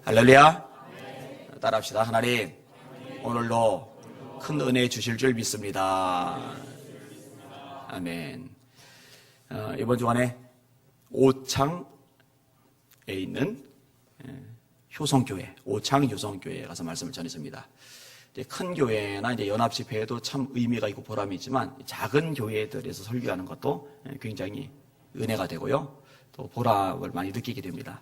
할렐루야. 따라합시다. 하나님, 오늘도 큰 은혜 주실 줄 믿습니다. 아멘. 이번 주간에 오창에 있는 효성교회, 오창 효성교회에 가서 말씀을 전했습니다. 이제 큰 교회나 이제 연합집회에도 참 의미가 있고 보람이 있지만 작은 교회들에서 설교하는 것도 굉장히 은혜가 되고요. 또 보람을 많이 느끼게 됩니다.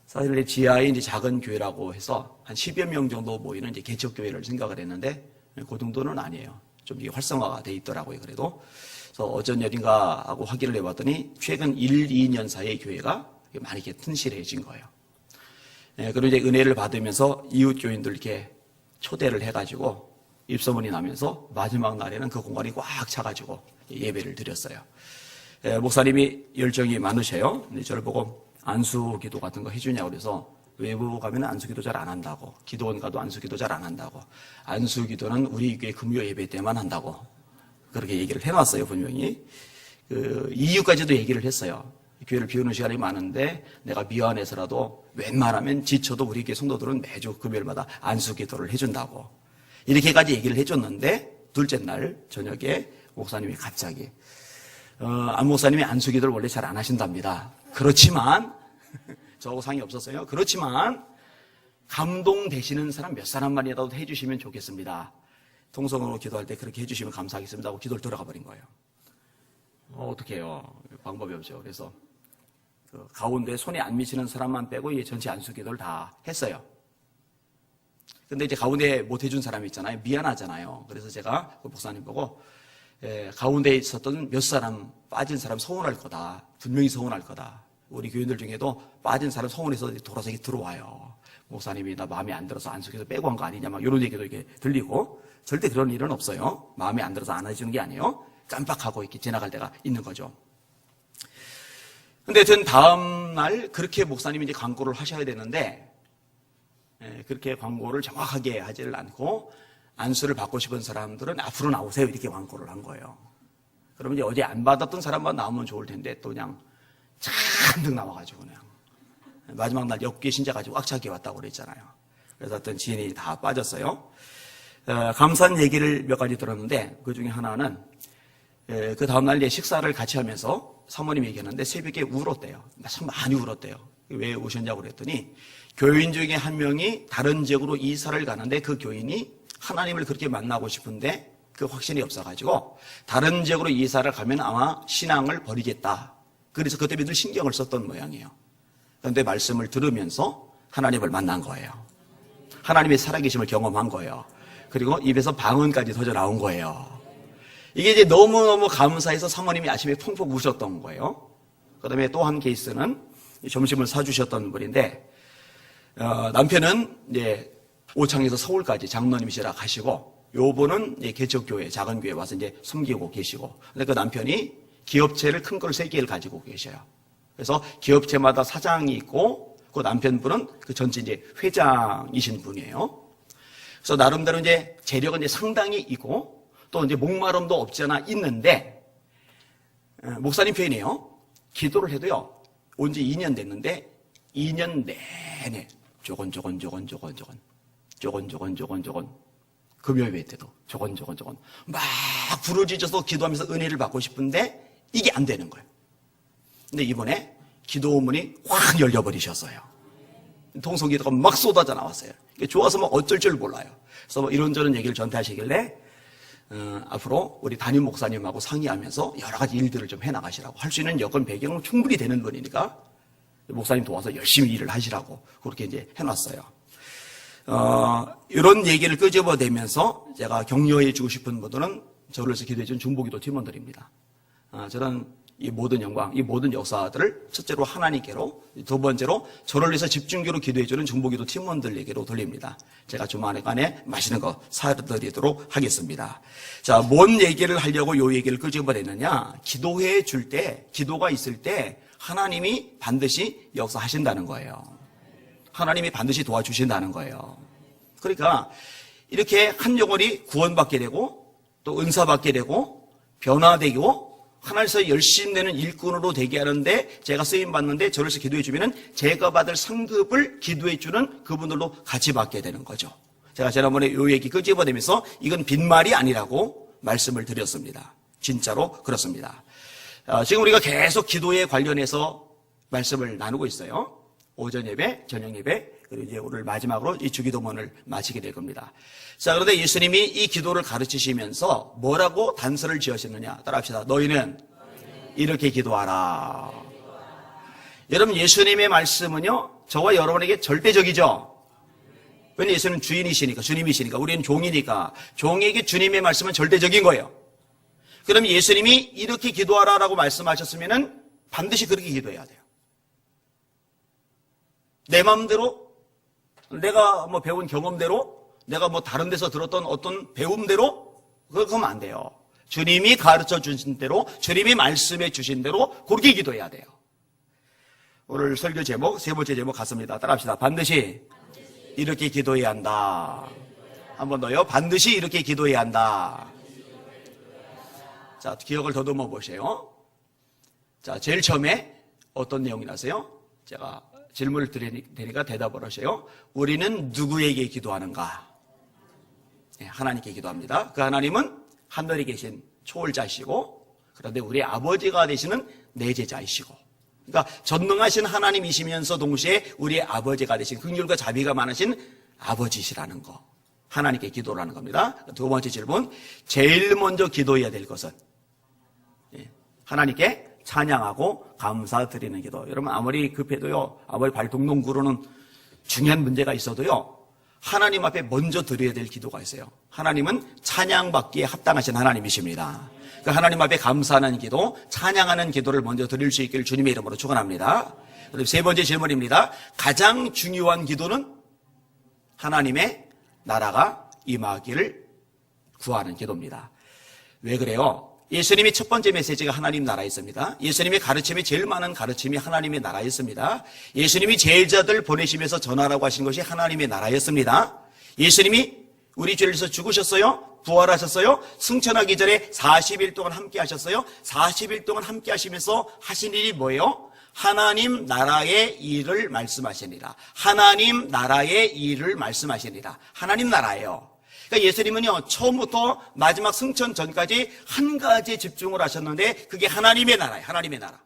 사실 지하에 이제 작은 교회라고 해서 한 10여 명 정도 모이는 이제 개척교회를 생각을 했는데 그 정도는 아니에요. 좀 이게 활성화가 돼 있더라고요. 그래도. 그래서 어쩐일인가 하고 확인을 해봤더니 최근 1, 2년 사이에 교회가 많이 이렇게 튼실해진 거예요. 그리고 이제 은혜를 받으면서 이웃 교인들 이렇게 초대를 해가지고 입소문이 나면서 마지막 날에는 그 공간이 꽉 차가지고 예배를 드렸어요. 목사님이 열정이 많으셔요. 저를 보고 안수 기도 같은 거 해주냐고 그래서 외부 가면 안수 기도 잘 안 한다고, 기도원 가도 안수 기도 잘 안 한다고, 안수 기도는 우리 교회 금요 예배 때만 한다고 그렇게 얘기를 해놨어요. 분명히 이유까지도 얘기를 했어요. 교회를 비우는 시간이 많은데 내가 미안해서라도 웬만하면 지쳐도 우리 교회 성도들은 매주 금요일마다 안수 기도를 해준다고 이렇게까지 얘기를 해줬는데 둘째 날 저녁에 목사님이 갑자기 안 목사님이 안수 기도를 원래 잘 안 하신답니다. 그렇지만 저하고 상의 없었어요. 그렇지만 감동되시는 사람 몇 사람만이라도 해주시면 좋겠습니다. 통성으로 기도할 때 그렇게 해주시면 감사하겠습니다 하고 기도를 들어가 버린 거예요. 어떻게 해요? 방법이 없죠. 그래서 그 가운데 손이 안 미치는 사람만 빼고 전체 안수 기도를 다 했어요. 근데 이제 가운데 못 해준 사람이 있잖아요. 미안하잖아요. 그래서 제가 그 목사님 보고 가운데 있었던 몇 사람 빠진 사람 서운할 거다. 분명히 서운할 거다. 우리 교인들 중에도 빠진 사람 서운해서 돌아서 들어와요. 목사님이 나 마음에 안 들어서 안수기도 빼고 한 거 아니냐 막 이런 얘기도 이렇게 들리고 절대 그런 일은 없어요. 마음에 안 들어서 안 해주는 게 아니에요. 깜빡하고 이렇게 지나갈 때가 있는 거죠. 근데 전 다음 날 그렇게 목사님이 이제 광고를 하셔야 되는데 그렇게 광고를 정확하게 하지를 않고 안수를 받고 싶은 사람들은 앞으로 나오세요 이렇게 광고를 한 거예요. 그러면 이제 어제 안 받았던 사람만 나오면 좋을 텐데 또 그냥 잔뜩 나와가지고 그냥 마지막 날 엽기 신자 가지고 꽉 차게 왔다고 그랬잖아요. 그래서 어떤 지인이 다 빠졌어요. 감사한 얘기를 몇 가지 들었는데 그 중에 하나는 그 다음날 이제 식사를 같이 하면서 사모님이 얘기하는데 새벽에 울었대요. 참 많이 울었대요. 왜 우셨냐고 그랬더니 교인 중에 한 명이 다른 지역으로 이사를 가는데 그 교인이 하나님을 그렇게 만나고 싶은데 그 확신이 없어가지고 다른 지역으로 이사를 가면 아마 신앙을 버리겠다. 그래서 그때 늘 신경을 썼던 모양이에요. 그런데 말씀을 들으면서 하나님을 만난 거예요. 하나님의 살아계심을 경험한 거예요. 그리고 입에서 방언까지 터져 나온 거예요. 이게 이제 너무너무 감사해서 사모님이 아침에 펑펑 우셨던 거예요. 그 다음에 또 한 케이스는 점심을 사주셨던 분인데 남편은 이제 오창에서 서울까지 장로님이시라 가시고 요분은 개척교회 작은 교회 와서 이제 섬기고 계시고 근데 그 남편이 기업체를 큰 걸 3개를 가지고 계셔요. 그래서 기업체마다 사장이 있고 그 남편분은 그 전체 이제 회장이신 분이에요. 그래서 나름대로 이제 재력은 이제 상당히 있고 또 이제 목마름도 없지 않아 있는데 목사님 표현이에요. 기도를 해도요. 온 지 2년 됐는데 2년 내내 조건 금요일 때도 조건 막 부르짖어서 기도하면서 은혜를 받고 싶은데 이게 안 되는 거예요. 근데 이번에 기도문이 확 열려버리셨어요. 통성기도가 막 쏟아져 나왔어요. 좋아서 막 어쩔 줄 몰라요. 그래서 뭐 이런저런 얘기를 저한테 하시길래 앞으로 우리 담임 목사님하고 상의하면서 여러 가지 일들을 좀 해나가시라고 할 수 있는 여건 배경은 충분히 되는 분이니까 목사님 도와서 열심히 일을 하시라고 그렇게 이제 해놨어요. 이런 얘기를 끄집어내면서 제가 격려해 주고 싶은 분들은 저를 위해서 기도해 준 중보기도 팀원들입니다. 저는 이 모든 영광, 이 모든 역사들을 첫째로 하나님께로, 두 번째로 저를 위해서 집중적으로 기도해 주는 중보기도 팀원들에게로 돌립니다. 제가 주말에 맛있는 거 사드리도록 하겠습니다. 자, 뭔 얘기를 하려고 이 얘기를 끄집어내느냐? 기도해 줄 때, 기도가 있을 때 하나님이 반드시 역사하신다는 거예요. 하나님이 반드시 도와주신다는 거예요. 그러니까 이렇게 한 영혼이 구원받게 되고 또 은사받게 되고 변화되고 하나님께서 열심히 내는 일꾼으로 되게 하는데 제가 쓰임 받는데 저를 위해서 기도해 주면은 제가 받을 상급을 기도해 주는 그분들로 같이 받게 되는 거죠. 제가 지난번에 이 얘기 끄집어내면서 이건 빈말이 아니라고 말씀을 드렸습니다. 진짜로 그렇습니다. 지금 우리가 계속 기도에 관련해서 말씀을 나누고 있어요. 오전 예배, 저녁 예배, 그리고 이제 오늘 마지막으로 이 주기도문을 마치게 될 겁니다. 자, 그런데 예수님이 이 기도를 가르치시면서 뭐라고 단서를 지으셨느냐? 따라합시다. 너희는 이렇게 기도하라. 여러분, 예수님의 말씀은요, 저와 여러분에게 절대적이죠? 왜냐하면 예수는 주인이시니까, 주님이시니까, 우리는 종이니까, 종에게 주님의 말씀은 절대적인 거예요. 그럼 예수님이 이렇게 기도하라라고 말씀하셨으면은 반드시 그렇게 기도해야 돼요. 내 마음대로, 내가 뭐 배운 경험대로, 내가 뭐 다른 데서 들었던 어떤 배움대로, 그러면 안 돼요. 주님이 가르쳐 주신 대로, 주님이 말씀해 주신 대로 그렇게 기도해야 돼요. 오늘 설교 제목, 세 번째 제목 같습니다. 따라합시다. 반드시 이렇게 기도해야 한다. 한 번 더요. 반드시 이렇게 기도해야 한다. 자, 기억을 더듬어 보세요. 자, 제일 처음에 어떤 내용이 나세요? 제가 질문을 드리니까 대답을 하세요. 우리는 누구에게 기도하는가? 네, 하나님께 기도합니다. 그 하나님은 하늘에 계신 초월자이시고, 그런데 우리 아버지가 되시는 내제자이시고, 그러니까 전능하신 하나님이시면서 동시에 우리의 아버지가 되신 긍휼과 자비가 많으신 아버지시라는 거. 하나님께 기도를 하는 겁니다. 두 번째 질문. 제일 먼저 기도해야 될 것은 하나님께 찬양하고 감사드리는 기도. 여러분, 아무리 급해도요, 아무리 발동동 구르는 중요한 문제가 있어도요, 하나님 앞에 먼저 드려야 될 기도가 있어요. 하나님은 찬양받기에 합당하신 하나님이십니다. 그 하나님 앞에 감사하는 기도, 찬양하는 기도를 먼저 드릴 수 있기를 주님의 이름으로 축원합니다. 그리고 세 번째 질문입니다. 가장 중요한 기도는 하나님의 나라가 임하기를 구하는 기도입니다. 왜 그래요? 예수님의 첫 번째 메시지가 하나님 나라였습니다. 예수님의 가르침이 제일 많은 가르침이 하나님의 나라였습니다. 예수님이 제자들 보내시면서 전하라고 하신 것이 하나님의 나라였습니다. 예수님이 우리 죄를 위해서 죽으셨어요? 부활하셨어요? 승천하기 전에 40일 동안 함께 하셨어요? 40일 동안 함께 하시면서 하신 일이 뭐예요? 하나님 나라의 일을 말씀하시니라. 하나님 나라의 일을 말씀하시니라. 하나님 나라예요. 그러니까 예수님은요, 처음부터 마지막 승천 전까지 한 가지에 집중을 하셨는데 그게 하나님의 나라예요. 하나님의 나라.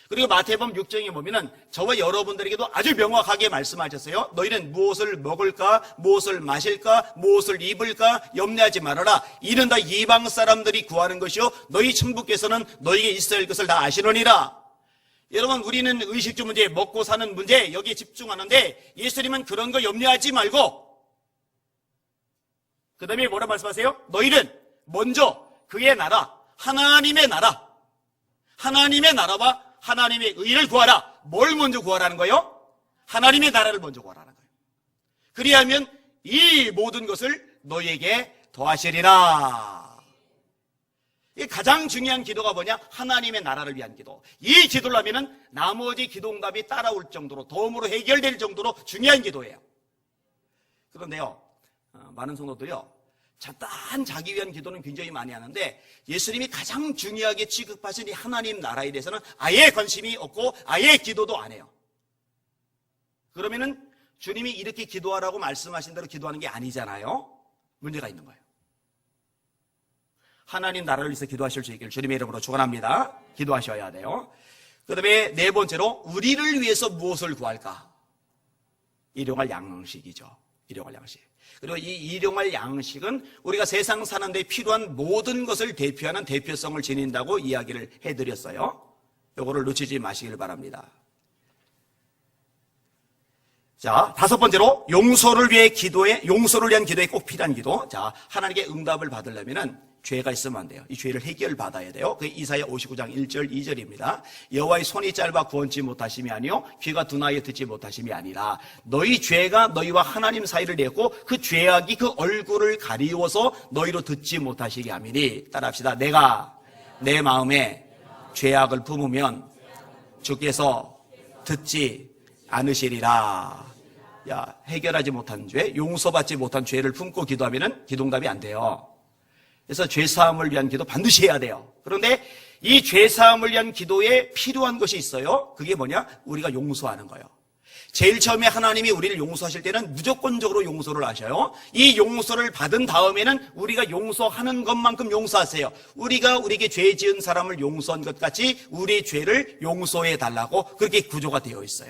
그리고 마태복음 6장에 보면은 저와 여러분들에게도 아주 명확하게 말씀하셨어요. 너희는 무엇을 먹을까, 무엇을 마실까, 무엇을 입을까 염려하지 말아라. 이는 다 이방 사람들이 구하는 것이요 너희 천부께서는 너희에게 있어야 할 것을 다 아시느니라. 여러분, 우리는 의식주 문제, 먹고 사는 문제 여기에 집중하는데 예수님은 그런 거 염려하지 말고 그 다음에 뭐라 말씀하세요? 너희는 먼저 그의 나라, 하나님의 나라, 하나님의 나라와 하나님의 의를 구하라. 뭘 먼저 구하라는 거예요? 하나님의 나라를 먼저 구하라는 거예요. 그리하면 이 모든 것을 너희에게 더하시리라. 이 가장 중요한 기도가 뭐냐? 하나님의 나라를 위한 기도. 이 기도를 하면은 나머지 기도응답이 따라올 정도로, 도움으로 해결될 정도로 중요한 기도예요. 그런데요, 많은 성도들이요, 잡다한 자기 위한 기도는 굉장히 많이 하는데 예수님이 가장 중요하게 취급하신 이 하나님 나라에 대해서는 아예 관심이 없고 아예 기도도 안 해요. 그러면은 주님이 이렇게 기도하라고 말씀하신 대로 기도하는 게 아니잖아요. 문제가 있는 거예요. 하나님 나라를 위해서 기도하실 수 있기를 주님의 이름으로 축원합니다. 기도하셔야 돼요. 그 다음에 네 번째로 우리를 위해서 무엇을 구할까? 일용할 양식이죠. 일용할 양식. 그리고 이 일용할 양식은 우리가 세상 사는데 필요한 모든 것을 대표하는 대표성을 지닌다고 이야기를 해드렸어요. 이거를 놓치지 마시길 바랍니다. 자, 다섯 번째로 용서를 위한 기도에 꼭 필요한 기도. 자, 하나님께 응답을 받으려면은 죄가 있으면 안 돼요. 이 죄를 해결받아야 돼요. 그게 이사야 59장 1절 2절입니다. 여호와의 손이 짧아 구원치 못하심이 아니요 귀가 둔하여 듣지 못하심이 아니라 너희 죄가 너희와 하나님 사이를 냈고 그 죄악이 그 얼굴을 가리워서 너희로 듣지 못하시게 함이니. 따라합시다. 내가 내 마음에 죄악을 품으면 주께서 듣지 않으시리라. 야, 해결하지 못한 죄, 용서받지 못한 죄를 품고 기도하면은 기도응답이 안 돼요. 그래서 죄사함을 위한 기도 반드시 해야 돼요. 그런데 이 죄사함을 위한 기도에 필요한 것이 있어요. 그게 뭐냐? 우리가 용서하는 거예요. 제일 처음에 하나님이 우리를 용서하실 때는 무조건적으로 용서를 하셔요. 이 용서를 받은 다음에는 우리가 용서하는 것만큼 용서하세요. 우리가 우리에게 죄 지은 사람을 용서한 것 같이 우리의 죄를 용서해 달라고 그렇게 구조가 되어 있어요.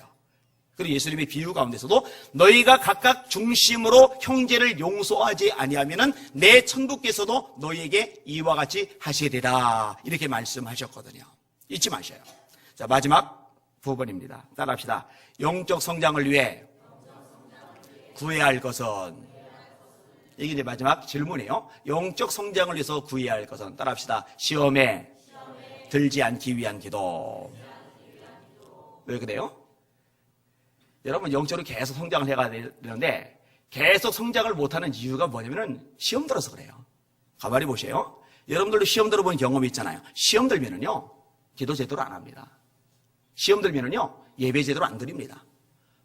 그리고 예수님의 비유 가운데서도 너희가 각각 중심으로 형제를 용서하지 아니하면은 내 천부께서도 너희에게 이와 같이 하시리라 이렇게 말씀하셨거든요. 잊지 마셔요. 자, 마지막 부분입니다. 따라합시다. 영적 성장을 위해 구해야 할 것은, 이게 이제 마지막 질문이에요. 영적 성장을 위해서 구해야 할 것은, 따라합시다. 시험에 들지 않기 위한 기도. 왜 그래요? 여러분, 영적으로 계속 성장을 해가야 되는데 계속 성장을 못하는 이유가 뭐냐면은 시험 들어서 그래요. 가만히 보세요. 여러분들도 시험 들어본 경험이 있잖아요. 시험 들면은요, 기도 제대로 안 합니다. 시험 들면은요, 예배 제대로 안 드립니다.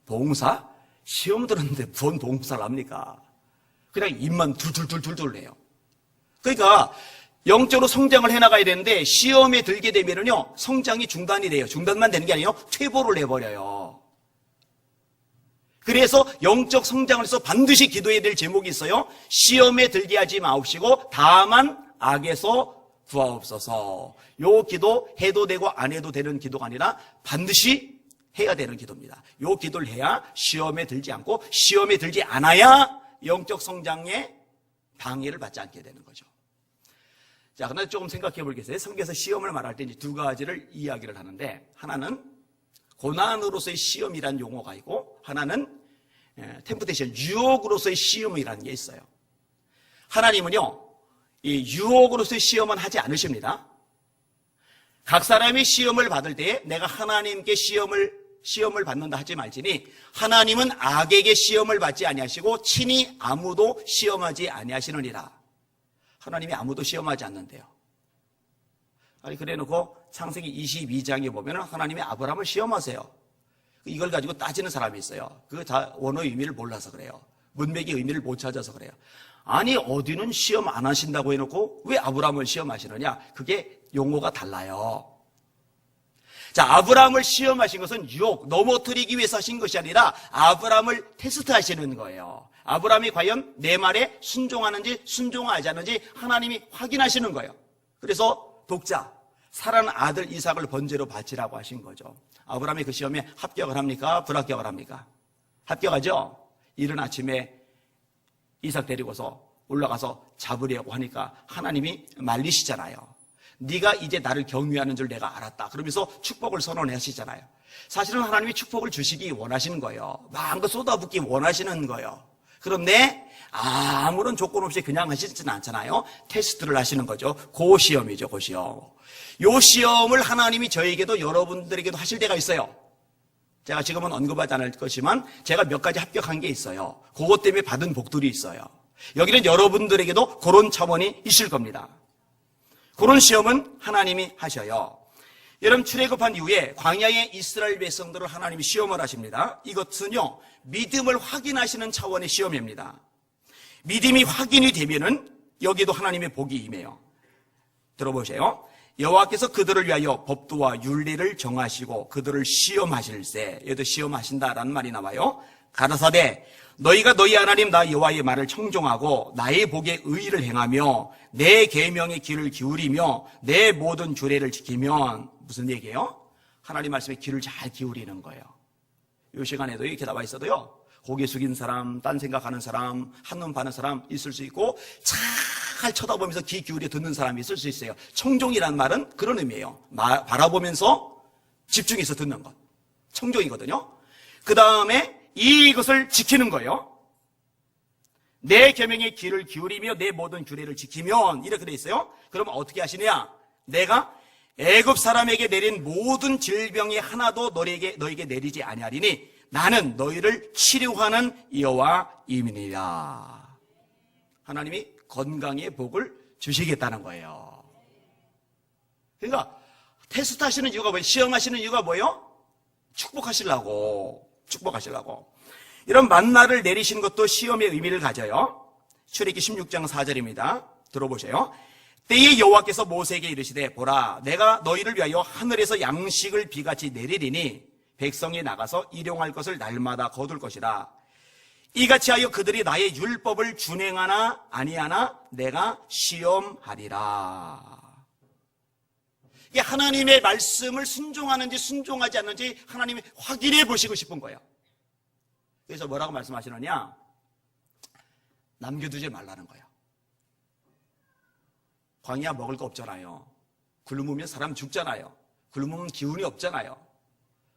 봉사? 시험 들었는데 뭔 봉사를 합니까? 그냥 입만 둘둘둘둘둘 해요. 그러니까 영적으로 성장을 해나가야 되는데 시험에 들게 되면은요, 성장이 중단이 돼요. 중단만 되는 게 아니에요. 퇴보를 해버려요. 그래서 영적 성장을 해서 반드시 기도해야 될 제목이 있어요. 시험에 들게 하지 마옵시고 다만 악에서 구하옵소서. 요 기도 해도 되고 안 해도 되는 기도가 아니라 반드시 해야 되는 기도입니다. 요 기도를 해야 시험에 들지 않고 시험에 들지 않아야 영적 성장에 방해를 받지 않게 되는 거죠. 자, 그런데 조금 생각해 보겠어요. 성경에서 시험을 말할 때 이제 두 가지를 이야기를 하는데, 하나는 고난으로서의 시험이라는 용어가 있고, 하나는 템프테이션, 유혹으로서의 시험이라는 게 있어요. 하나님은요, 이 유혹으로서의 시험은 하지 않으십니다. 각 사람이 시험을 받을 때 내가 하나님께 시험을 받는다 하지 말지니 하나님은 악에게 시험을 받지 아니하시고 친히 아무도 시험하지 아니하시느니라. 하나님이 아무도 시험하지 않는데요. 아니, 그래 놓고 창세기 22장에 보면 하나님이 아브라함을 시험하세요. 이걸 가지고 따지는 사람이 있어요. 그 다 원어의 의미를 몰라서 그래요. 문맥의 의미를 못 찾아서 그래요. 아니, 어디는 시험 안 하신다고 해놓고 왜 아브라함을 시험하시느냐? 그게 용어가 달라요. 자, 아브라함을 시험하신 것은 유혹, 넘어뜨리기 위해서 하신 것이 아니라 아브라함을 테스트하시는 거예요. 아브라함이 과연 내 말에 순종하는지 순종하지 않는지 하나님이 확인하시는 거예요. 그래서 독자, 살아난 아들 이삭을 번제로 바치라고 하신 거죠. 아브라함이 그 시험에 합격을 합니까? 불합격을 합니까? 합격하죠? 이른 아침에 이삭 데리고서 올라가서 잡으려고 하니까 하나님이 말리시잖아요. 네가 이제 나를 경외하는 줄 내가 알았다. 그러면서 축복을 선언하시잖아요. 사실은 하나님이 축복을 주시기 원하시는 거예요. 마음껏 쏟아붓기 원하시는 거예요. 그런데 아무런 조건 없이 그냥 하시지는 않잖아요. 테스트를 하시는 거죠. 고시험이죠, 고시험. 요 시험을 하나님이 저에게도 여러분들에게도 하실 때가 있어요. 제가 지금은 언급하지 않을 것이지만 제가 몇 가지 합격한 게 있어요. 그것 때문에 받은 복들이 있어요. 여기는 여러분들에게도 그런 차원이 있을 겁니다. 그런 시험은 하나님이 하셔요. 여러분, 출애굽한 이후에 광야의 이스라엘 백성들을 하나님이 시험을 하십니다. 이것은요, 믿음을 확인하시는 차원의 시험입니다. 믿음이 확인이 되면은 여기도 하나님의 복이 임해요. 들어보세요. 여호와께서 그들을 위하여 법도와 윤리를 정하시고 그들을 시험하실세. 여기도 시험하신다라는 말이 나와요. 가라사대 너희가 너희 하나님 나 여호와의 말을 청종하고 나의 복에 의의를 행하며 내 계명의 귀를 기울이며 내 모든 규례를 지키면, 무슨 얘기예요? 하나님 말씀에 귀를 잘 기울이는 거예요. 이 시간에도 이렇게 나와 있어도요, 고개 숙인 사람, 딴 생각하는 사람, 한눈 파는 사람 있을 수 있고 잘 쳐다보면서 귀 기울여 듣는 사람이 있을 수 있어요. 청종이라는 말은 그런 의미예요. 바라보면서 집중해서 듣는 것, 청종이거든요. 그 다음에 이것을 지키는 거예요. 내 계명에 귀를 기울이며 내 모든 규례를 지키면, 이렇게 돼 있어요. 그럼 어떻게 하시냐? 내가 애굽 사람에게 내린 모든 질병이 하나도 너에게 내리지 아니하리니 나는 너희를 치료하는 여호와이니라. 하나님이 건강의 복을 주시겠다는 거예요. 그러니까 테스트 하시는 이유가 뭐예요? 시험하시는 이유가 뭐예요? 축복하시려고. 이런 만나를 내리신 것도 시험의 의미를 가져요. 출애굽기 16장 4절입니다. 들어보세요. 때에 여호와께서 모세에게 이르시되 보라 내가 너희를 위하여 하늘에서 양식을 비같이 내리리니 백성이 나가서 일용할 것을 날마다 거둘 것이라. 이같이 하여 그들이 나의 율법을 준행하나 아니하나 내가 시험하리라. 이게 하나님의 말씀을 순종하는지 순종하지 않는지 하나님이 확인해 보시고 싶은 거예요. 그래서 뭐라고 말씀하시느냐? 남겨두지 말라는 거예요. 광야 먹을 거 없잖아요. 굶으면 사람 죽잖아요. 굶으면 기운이 없잖아요.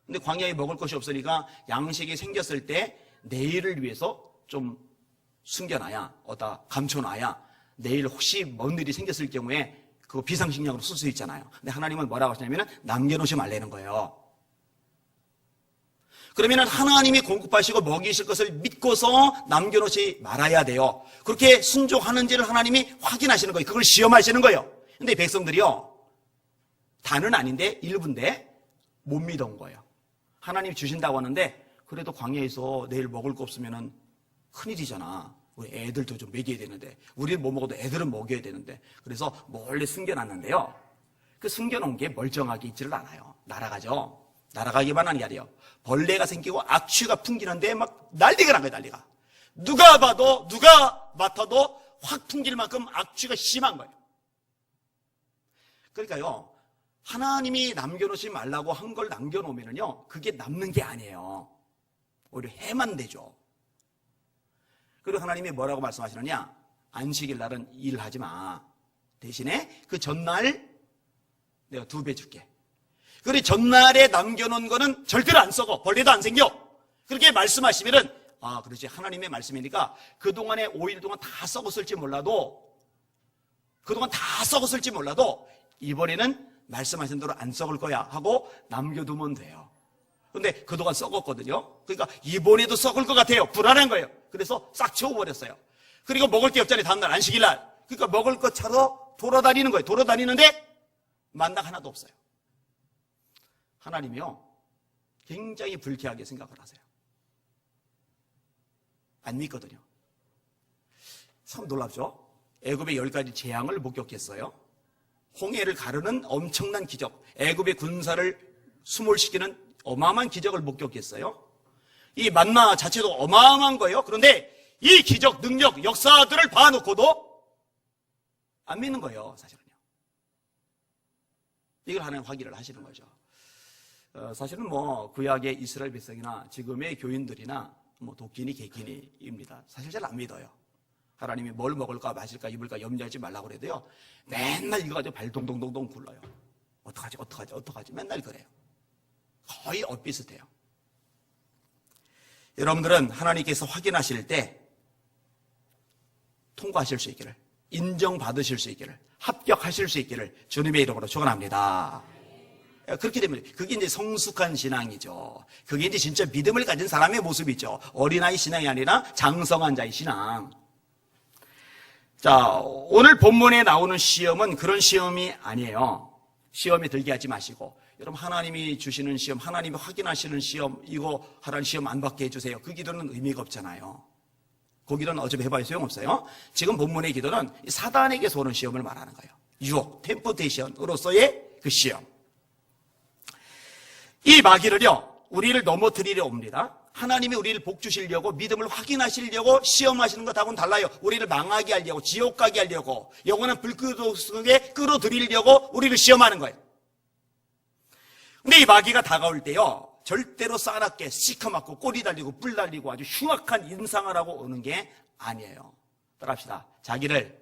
근데 광야에 먹을 것이 없으니까 양식이 생겼을 때 내일을 위해서 좀 숨겨놔야, 어디다 감춰놔야 내일 혹시 뭔 일이 생겼을 경우에 그거 비상식량으로 쓸 수 있잖아요. 근데 하나님은 뭐라고 하시냐면 남겨놓지 말라는 거예요. 그러면 하나님이 공급하시고 먹이실 것을 믿고서 남겨놓지 말아야 돼요. 그렇게 순종하는지를 하나님이 확인하시는 거예요. 그걸 시험하시는 거예요. 근데 백성들이요, 다는 아닌데 일부인데 못 믿은 거예요. 하나님이 주신다고 하는데 그래도 광야에서 내일 먹을 거 없으면 큰일이잖아. 우리 애들도 좀 먹여야 되는데, 우리는 못 먹어도 애들은 먹여야 되는데, 그래서 몰래 숨겨놨는데요, 그 숨겨놓은 게 멀쩡하게 있지를 않아요. 날아가죠. 날아가기만 하는 게 아니에요. 벌레가 생기고 악취가 풍기는데 막 난리가 난 거예요. 난리가. 누가 봐도, 누가 맡아도 확 풍길 만큼 악취가 심한 거예요. 그러니까요, 하나님이 남겨놓지 말라고 한 걸 남겨놓으면요, 그게 남는 게 아니에요. 오히려 해만 되죠. 그리고 하나님이 뭐라고 말씀하시느냐? 안식일 날은 일하지 마. 대신에 그 전날 내가 2배 줄게. 그리고 전날에 남겨놓은 거는 절대로 안 썩어. 벌레도 안 생겨. 그렇게 말씀하시면은, 아, 그렇지. 하나님의 말씀이니까 그동안에 5일 동안 다 썩었을지 몰라도, 이번에는 말씀하신 대로 안 썩을 거야 하고 남겨두면 돼요. 근데 그동안 썩었거든요. 그러니까 이번에도 썩을 것 같아요. 불안한 거예요. 그래서 싹 채워버렸어요. 그리고 먹을 게 없잖아요. 다음날 안식일날. 그러니까 먹을 것 차로 돌아다니는 거예요. 돌아다니는데 만나가 하나도 없어요. 하나님이요, 굉장히 불쾌하게 생각을 하세요. 안 믿거든요. 참 놀랍죠? 애굽의 10가지 재앙을 목격했어요. 홍해를 가르는 엄청난 기적, 애굽의 군사를 수몰시키는 어마어마한 기적을 목격했어요. 이 만나 자체도 어마어마한 거예요. 그런데 이 기적, 능력, 역사들을 봐놓고도 안 믿는 거예요, 사실은요. 이걸 하나님 확인을 하시는 거죠. 사실은 뭐 구약의 이스라엘 백성이나 지금의 교인들이나 뭐 도끼니 개끼니입니다. 사실 잘 안 믿어요. 하나님이 뭘 먹을까 마실까 입을까 염려하지 말라고 그래도요, 맨날 이거 가지고 발 동동동동 굴러요. 어떡하지 맨날 그래요. 거의 엇비슷해요. 여러분들은 하나님께서 확인하실 때 통과하실 수 있기를, 인정받으실 수 있기를, 합격하실 수 있기를 주님의 이름으로 축원합니다. 그렇게 되면 그게 이제 성숙한 신앙이죠. 그게 이제 진짜 믿음을 가진 사람의 모습이죠. 어린아이 신앙이 아니라 장성한 자의 신앙. 자, 오늘 본문에 나오는 시험은 그런 시험이 아니에요. 시험에 들게 하지 마시고, 여러분, 하나님이 주시는 시험, 하나님이 확인하시는 시험, 이거 하라는 시험 안 받게 해주세요. 그 기도는 의미가 없잖아요. 그 기도는 어차피 해봐야 소용없어요. 지금 본문의 기도는 사단에게서 오는 시험을 말하는 거예요. 유혹, 템포테이션으로서의 그 시험. 이 마귀를요, 우리를 넘어뜨리려 옵니다. 하나님이 우리를 복 주시려고, 믿음을 확인하시려고 시험하시는 것하고는 달라요. 우리를 망하게 하려고, 지옥 가게 하려고, 영원한 불길 속에 끌어들이려고 우리를 시험하는 거예요. 근데 이 마귀가 다가올 때요, 절대로 싸납게 시커멓고 꼬리 달리고 뿔 달리고 아주 흉악한 인상을 하고 오는 게 아니에요. 따라합시다. 자기를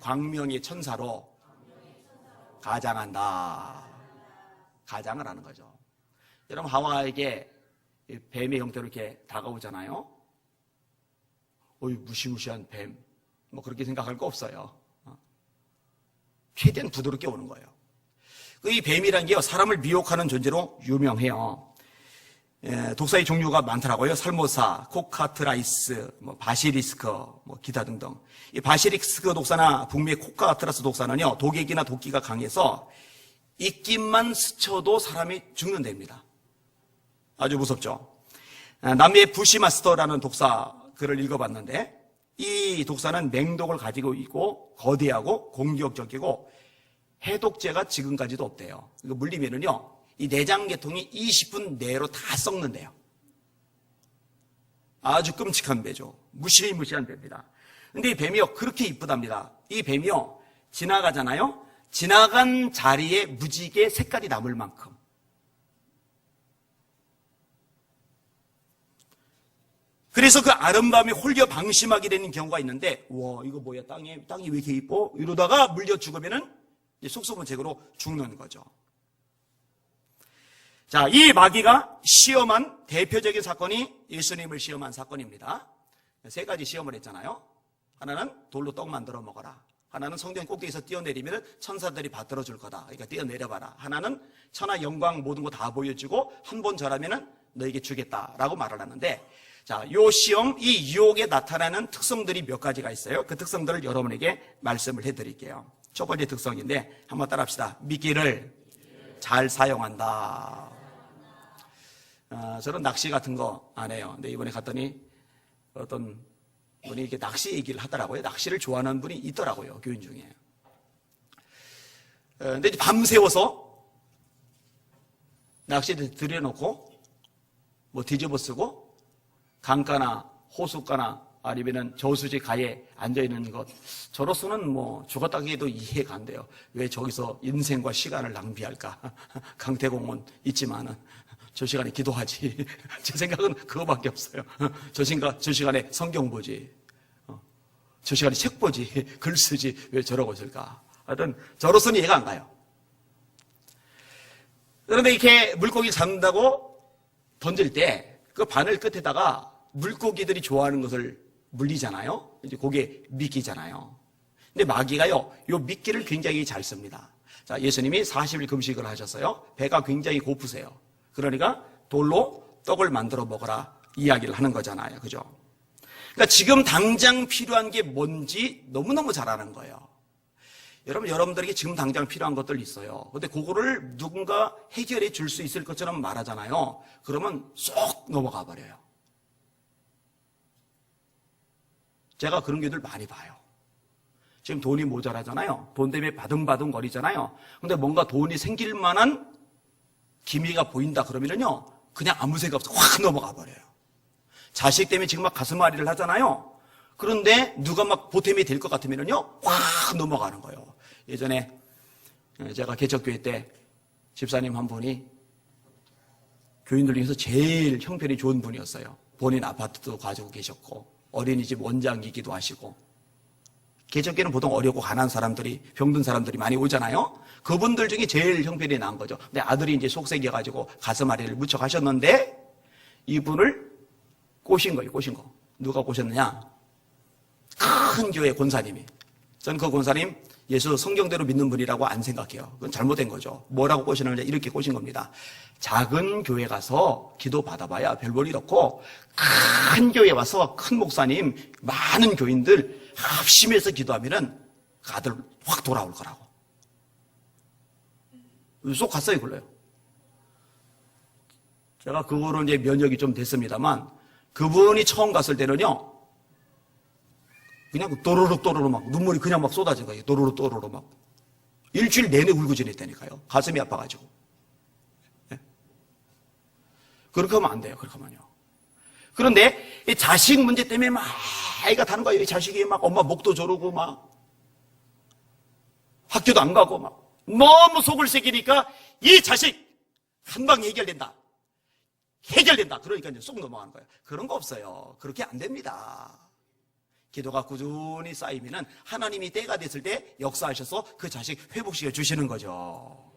광명의 천사로 가장한다. 가장을 하는 거죠. 여러분, 하와에게 뱀의 형태로 이렇게 다가오잖아요. 어이, 무시무시한 뱀. 뭐 그렇게 생각할 거 없어요. 최대한 부드럽게 오는 거예요. 이 뱀이라는 게요, 사람을 미혹하는 존재로 유명해요. 독사의 종류가 많더라고요. 살모사, 코카트라이스, 뭐 바시리스크, 뭐 기타 등등. 이 바시리스크 독사나 북미의 코카트라스 독사는요, 독액이나 도끼가 강해서 입김만 스쳐도 사람이 죽는답니다. 아주 무섭죠. 남미의 부시마스터라는 독사 글을 읽어봤는데, 이 독사는 맹독을 가지고 있고 거대하고 공격적이고 해독제가 지금까지도 없대요. 이거 물리면은요, 이 내장계통이 20분 내로 다 썩는데요. 아주 끔찍한 배죠. 무시무시한 배입니다. 근데 이 뱀이요, 그렇게 이쁘답니다. 이 뱀이요, 지나가잖아요. 지나간 자리에 무지개 색깔이 남을 만큼. 그래서 그 아름다움이 홀려 방심하게 되는 경우가 있는데, 와, 이거 뭐야, 땅이 왜 이렇게 이뻐? 이러다가 물려 죽으면은 속수무책으로 죽는 거죠. 자, 이 마귀가 시험한 대표적인 사건이 예수님을 시험한 사건입니다. 3가지 시험을 했잖아요. 하나는 돌로 떡 만들어 먹어라. 하나는 성전 꼭대기에서 뛰어내리면 천사들이 받들어 줄 거다. 그러니까 뛰어내려봐라. 하나는 천하 영광 모든 거 다 보여주고 한 번 절하면은 너에게 주겠다라고 말을 하는데, 자, 요 시험, 이 유혹에 나타나는 특성들이 몇 가지가 있어요. 그 특성들을 여러분에게 말씀을 해드릴게요. 첫 번째 특성인데 한번 따라합시다. 미끼를 잘 사용한다. 저는 낚시 같은 거 안 해요. 근데 이번에 갔더니 어떤 분이 이렇게 낚시 얘기를 하더라고요. 낚시를 좋아하는 분이 있더라고요. 교인 중에. 근데 이제 밤새워서 낚시를 들여놓고 뭐 뒤집어 쓰고 강가나 호숫가나 아니면은 저수지 가에 앉아있는 것, 저로서는 뭐 죽었다 해도 이해가 안 돼요. 왜 저기서 인생과 시간을 낭비할까? 강태공원 있지만은 저 시간에 기도하지. 제 생각은 그거밖에 없어요. 저 시간에 성경 보지. 저 시간에 책 보지. 글 쓰지. 왜 저러고 있을까? 하여튼 저로서는 이해가 안 가요. 그런데 이렇게 물고기 잡는다고 던질 때 그 바늘 끝에다가 물고기들이 좋아하는 것을 물리잖아요. 이제 그게 미끼잖아요. 근데 마귀가요, 요 미끼를 굉장히 잘 씁니다. 자, 예수님이 40일 금식을 하셨어요. 배가 굉장히 고프세요. 그러니까 돌로 떡을 만들어 먹어라 이야기를 하는 거잖아요. 그죠? 그러니까 지금 당장 필요한 게 뭔지 너무너무 잘 아는 거예요. 여러분들에게 지금 당장 필요한 것들 있어요. 근데 그거를 누군가 해결해 줄 수 있을 것처럼 말하잖아요. 그러면 쏙 넘어가 버려요. 제가 그런 경우들 많이 봐요. 지금 돈이 모자라잖아요. 돈 때문에 바둥바둥 거리잖아요. 근데 뭔가 돈이 생길 만한 기미가 보인다 그러면요, 그냥 아무 생각 없이 확 넘어가 버려요. 자식 때문에 지금 막 가슴앓이를 하잖아요. 그런데 누가 막 보탬이 될 것 같으면요, 확 넘어가는 거예요. 예전에 제가 개척교회 때 집사님 한 분이 교인들 중에서 제일 형편이 좋은 분이었어요. 본인 아파트도 가지고 계셨고 어린이집 원장이기도 하시고, 개척교회는 보통 어렵고 가난한 사람들이, 병든 사람들이 많이 오잖아요. 그분들 중에 제일 형편이 나은 거죠. 근데 아들이 이제 속색이어가지고 가슴앓이를 무척 하셨는데 이분을 꼬신 거예요. 꼬신 거. 누가 꼬셨느냐? 큰 교회 권사님이. 전 그 권사님 예수 성경대로 믿는 분이라고 안 생각해요. 그건 잘못된 거죠. 뭐라고 꼬시느냐, 이렇게 꼬신 겁니다. 작은 교회 가서 기도 받아봐야 별 볼 일 없고, 큰 교회 와서 큰 목사님, 많은 교인들 합심해서 기도하면은 그 아들 확 돌아올 거라고. 쏙 갔어요, 그걸로요. 제가 그거로 이제 면역이 좀 됐습니다만, 그분이 처음 갔을 때는요, 그냥 또르륵 막 눈물이 그냥 막 쏟아진 거예요. 또르륵 막. 일주일 내내 울고 지냈다니까요. 가슴이 아파가지고. 네? 그렇게 하면 안 돼요. 그렇게 하면요. 그런데 이 자식 문제 때문에 막 아이가 타는 거예요. 이 자식이 막 엄마 목도 조르고 막 학교도 안 가고 막 너무 속을 새기니까 이 자식 한 방 해결된다. 그러니까 이제 쏙 넘어가는 거예요. 그런 거 없어요. 그렇게 안 됩니다. 기도가 꾸준히 쌓이면은 하나님이 때가 됐을 때 역사하셔서 그 자식 회복시켜 주시는 거죠.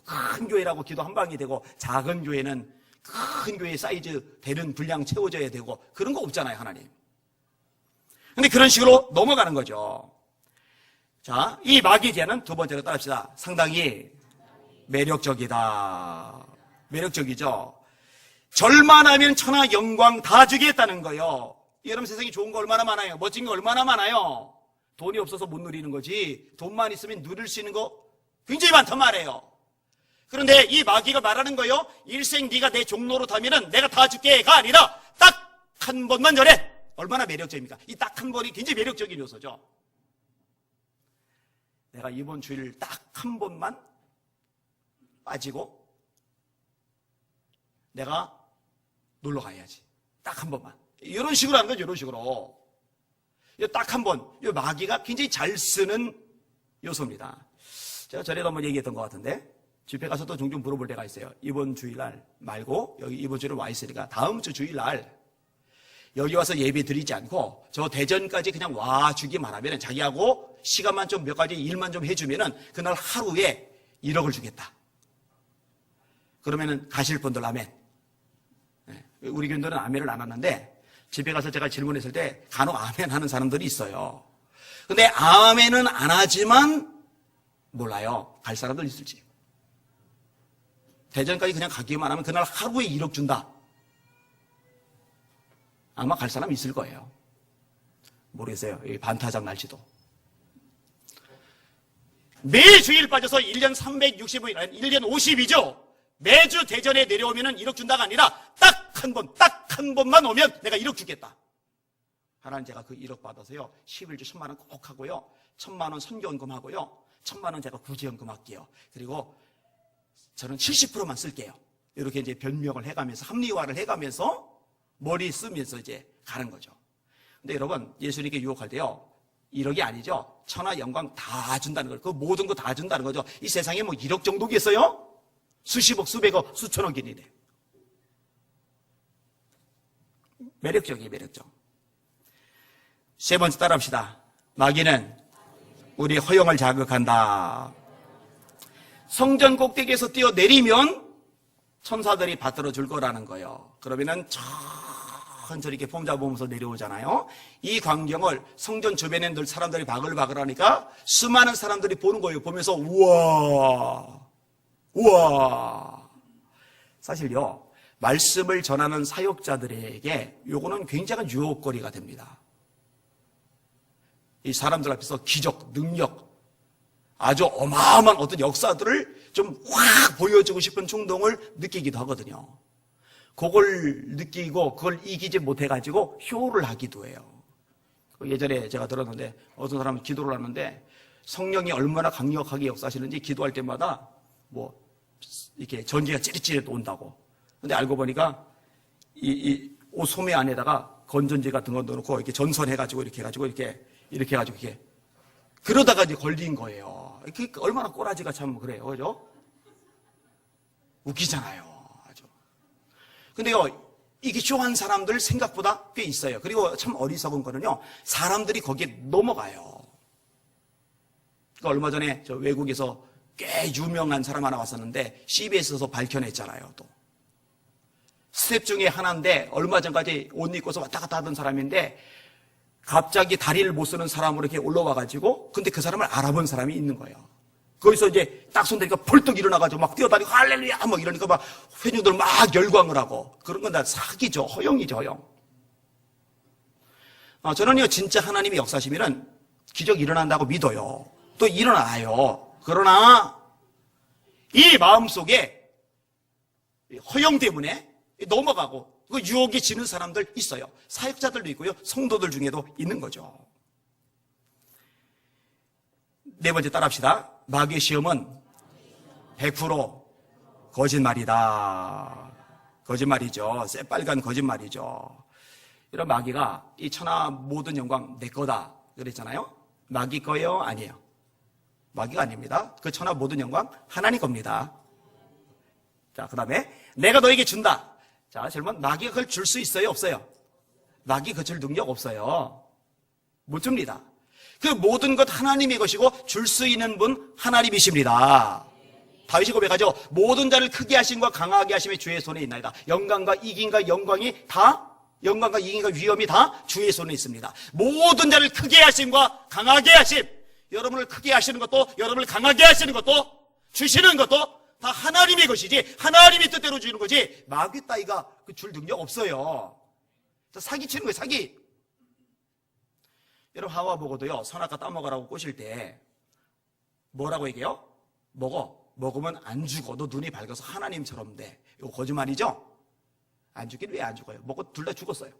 큰 교회라고 기도 한 방이 되고, 작은 교회는 큰 교회 사이즈 되는 분량 채워져야 되고, 그런 거 없잖아요, 하나님. 근데 그런 식으로 넘어가는 거죠. 자, 이 마귀의 제안은 두 번째로 따릅시다. 상당히 매력적이다. 매력적이죠. 절만하면 천하 영광 다 주겠다는 거예요. 여러분, 세상에 좋은 거 얼마나 많아요. 멋진 거 얼마나 많아요. 돈이 없어서 못 누리는 거지, 돈만 있으면 누릴 수 있는 거 굉장히 많단 말이에요. 그런데 이 마귀가 말하는 거예요. 일생 네가 내 종로로 타면은 내가 다 줄게가 아니라 딱 한 번만 전해. 얼마나 매력적입니까? 이 딱 한 번이 굉장히 매력적인 요소죠. 내가 이번 주일 딱 한 번만 빠지고 내가 놀러 가야지. 딱 한 번만. 이런 식으로 하는 거죠. 이런 식으로. 딱 한 번. 이 마귀가 굉장히 잘 쓰는 요소입니다. 제가 전에도 한번 얘기했던 것 같은데 집회 가서도 종종 물어볼 때가 있어요. 이번 주일날 말고 여기 이번 주일에 와 있으니까 다음 주 주일날 여기 와서 예배 드리지 않고 저 대전까지 그냥 와주기만 하면 자기하고 시간만 좀 몇 가지 일만 좀 해주면은 그날 하루에 1억을 주겠다. 그러면은 가실 분들 아멘. 우리 교인들은 아멘을 안 하는데 집에 가서 제가 질문했을 때 간혹 아멘 하는 사람들이 있어요. 근데 아멘은 안 하지만 몰라요. 갈 사람들 있을지. 대전까지 그냥 가기만 하면 그날 하루에 1억 준다. 아마 갈 사람 있을 거예요. 모르겠어요. 반타작 날지도. 매주일 빠져서 1년 365일, 1년 50이죠. 매주 대전에 내려오면 1억 준다가 아니라 딱 한 번만 오면 내가 1억 주겠다. 하나님 제가 그 1억 받아서요. 11주 10만 원 꼭 하고요. 1000만 원 선교연금 하고요. 1000만 원 제가 구제연금 할게요. 그리고 저는 70%만 쓸게요. 이렇게 이제 변명을 해가면서 합리화를 해가면서 머리 쓰면서 이제 가는 거죠. 근데 여러분 예수님께 유혹할 때요. 1억이 아니죠. 천하 영광 다 준다는 거예요. 그 모든 거 다 준다는 거죠. 이 세상에 뭐 1억 정도겠어요? 수십억, 수백억, 수천억이네. 매력적이에요, 매력적. 세 번째 따라합시다. 마귀는 우리 허영을 자극한다. 성전 꼭대기에서 뛰어내리면 천사들이 받들어 줄 거라는 거예요. 그러면은 천천히 이렇게 폼 잡으면서 내려오잖아요. 이 광경을 성전 주변에 늘 사람들이 바글바글 하니까 수많은 사람들이 보는 거예요. 보면서 우와, 우와. 사실요, 말씀을 전하는 사역자들에게 요거는 굉장한 유혹거리가 됩니다. 이 사람들 앞에서 기적, 능력, 아주 어마어마한 어떤 역사들을 좀 확 보여주고 싶은 충동을 느끼기도 하거든요. 그걸 느끼고 그걸 이기지 못해가지고 효를 하기도 해요. 예전에 제가 들었는데 어떤 사람은 기도를 하는데 성령이 얼마나 강력하게 역사하시는지 기도할 때마다 뭐 이렇게 전기가 찌릿찌릿 온다고. 근데 알고 보니까 이 옷 소매 안에다가 건전지 같은 거 넣어놓고 이렇게 전선해가지고 이렇게 해가지고 이렇게 해가지고 이렇게 그러다가 이제 걸린 거예요. 얼마나 꼬라지가 참 그래요. 그죠? 웃기잖아요. 아주. 근데요, 이게 쇼한 사람들 생각보다 꽤 있어요. 그리고 참 어리석은 거는요, 사람들이 거기에 넘어가요. 그러니까 얼마 전에 저 외국에서 꽤 유명한 사람 하나 왔었는데, CBS에서 밝혀냈잖아요, 또. 스텝 중에 하나인데, 얼마 전까지 옷 입고서 왔다 갔다 하던 사람인데, 갑자기 다리를 못 쓰는 사람으로 이렇게 올라와가지고, 근데 그 사람을 알아본 사람이 있는 거예요. 거기서 이제 딱 손대니까 벌떡 일어나가지고 막 뛰어다니고 할렐루야 막 이러니까 막 회중들 막 열광을 하고 그런 건 다 사기죠. 허영이죠, 허영. 저는요, 진짜 하나님의 역사시면은 기적이 일어난다고 믿어요. 또 일어나요. 그러나 이 마음속에 허영 때문에 넘어가고 그 유혹에 지는 사람들 있어요. 사역자들도 있고요. 성도들 중에도 있는 거죠. 네 번째 따라합시다. 마귀의 시험은 100% 거짓말이다. 거짓말이죠. 새빨간 거짓말이죠. 이런 마귀가 이 천하 모든 영광 내 거다 그랬잖아요. 마귀 거예요? 아니에요. 마귀가 아닙니다. 그 천하 모든 영광 하나님 겁니다. 자, 그 다음에 내가 너에게 준다. 자, 질문, 마귀가 그걸 줄 수 있어요? 없어요? 마귀 그줄 능력 없어요. 못 줍니다. 그 모든 것 하나님의 것이고 줄 수 있는 분 하나님이십니다. 다윗이 고백하죠. 모든 자를 크게 하심과 강하게 하심이 주의 손에 있나이다. 영광과 이김과 영광이 다 영광과 이김과 위엄이 다 주의 손에 있습니다. 모든 자를 크게 하심과 강하게 하심, 여러분을 크게 하시는 것도 여러분을 강하게 하시는 것도 주시는 것도 다 하나님의 것이지 하나님의 뜻대로 주는 거지 마귀 따위가 그 줄 능력 없어요. 사기치는 거예요. 사기. 여러분 하와 보고도요, 선악과 따먹으라고 꼬실 때 뭐라고 얘기해요? 먹으면 안 죽어. 너 눈이 밝아서 하나님처럼 돼. 이거 거짓말이죠? 안 죽긴 왜 안 죽어요? 먹고 둘 다 죽었어요.